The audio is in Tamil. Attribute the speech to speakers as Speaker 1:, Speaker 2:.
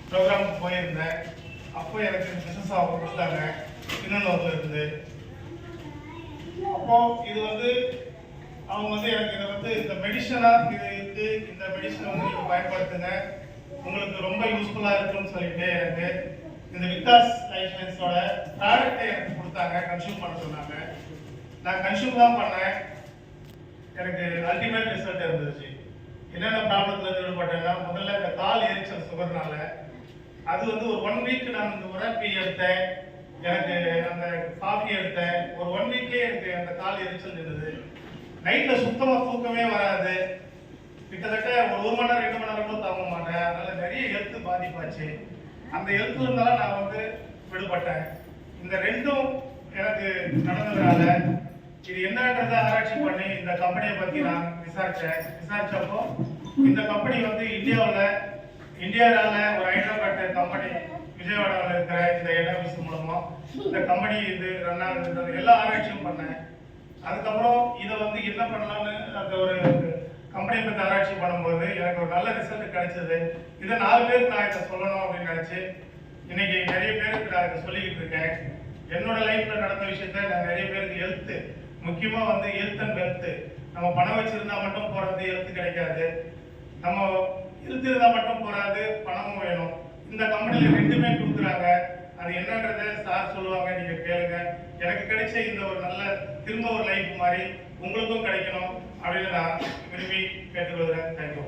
Speaker 1: ப்ரோக்ராம் போயிருந்தேன். அப்போ எனக்கு பிசினஸ் அவங்க கொடுத்தாங்க திருநெல்வேலியில் இருந்து. அப்போ இது வந்து அவங்க வந்து எனக்கு இதை வந்து இந்த மெடிசனாக இது இருக்கு, இந்த மெடிசனை வந்து நீங்கள் பயன்படுத்துங்க, உங்களுக்கு ரொம்ப யூஸ்ஃபுல்லாக இருக்குன்னு சொல்லிட்டு எனக்கு இந்த விகாஸ் லைஃப் சயின்ஸோட ப்ராடக்டை எனக்கு கொடுத்தாங்க, கன்சியூம் பண்ண சொன்னாங்க. நான் கன்சியூம் தான் பண்ணேன். எனக்கு அல்டிமேட் ரிசல்ட் இருந்துச்சு. என்னென்ன ப்ராப்ளத்தில் ஈடுபட்டேன்னா, முதல்ல இந்த கால் எரிச்சல் சுகர்னால அது வந்து ஒரு 1 வீக் நான் இந்த உரப்பி எடுத்தேன், எனக்கு அந்த காஃபி எடுத்தேன். ஒரு 1 வீக்லேயே எனக்கு அந்த கால் எரிச்சல் இருந்தது. நைட்டில் சுத்தமாக தூக்கமே வராது. கிட்டத்தட்ட ஒரு 1 மணி நேரம் 2 மணி நேரம் கூட தாங்க மாட்டேன். அதனால நிறைய ஹெல்த் பாதிப்பாச்சு. அந்த ஹெல்த் இருந்தாலும் நான் வந்து விடுபட்டேன். இந்த ரெண்டும் எனக்கு நடந்ததுனால இது என்னன்றதை ஆராய்ச்சி பண்ணி இந்த கம்பெனியை பற்றி நான் விசாரிச்சப்போ இந்த கம்பெனி வந்து இந்தியாவில் ஒரு ஹைதராபாத் கம்பெனி விஜயவாடாவில் இருக்கிற இந்த என்எம்எஸ் மூலமா இந்த கம்பெனி இது ரன் ஆகுதுன்றது எல்லா ஆராய்ச்சியும் பண்ணேன். அதுக்கப்புறம் இதை வந்து என்ன பண்ணலாம்னு அந்த ஒரு கம்பெனியை பற்றி ஆராய்ச்சி பண்ணும்போது எனக்கு ஒரு நல்ல ரிசல்ட் கிடைச்சது. இதை 4 பேருக்கு நான் இதை சொல்லணும் அப்படின்னு நினச்சி இன்னைக்கு நிறைய பேருக்கு நான் இதை சொல்லிக்கிட்டு இருக்கேன். என்னோட லைஃப்ல நடந்த விஷயத்த நான் நிறைய பேருக்கு ஹெல்த், முக்கியமாக வந்து ஹெல்த் அண்ட் வெல்த். நம்ம பணம் வச்சிருந்தா மட்டும் போறது ஹெல்த் கிடைக்காது. நம்ம ஹெல்த் இருந்தால் மட்டும் போறாது, பணமும் வேணும். இந்த கம்பெனியில் ரெண்டுமே கொடுக்குறாங்க. அது என்னன்றதை சார் சொல்லுவாங்க, நீங்க கேளுங்க. எனக்கு கிடைச்ச இந்த ஒரு நல்ல திரும்ப ஒரு லைஃப் மாதிரி உங்களுக்கும் கிடைக்கணும் அப்படின்னு நான் விரும்பி கேட்டுக்கொள்கிறேன். தேங்க்யூ.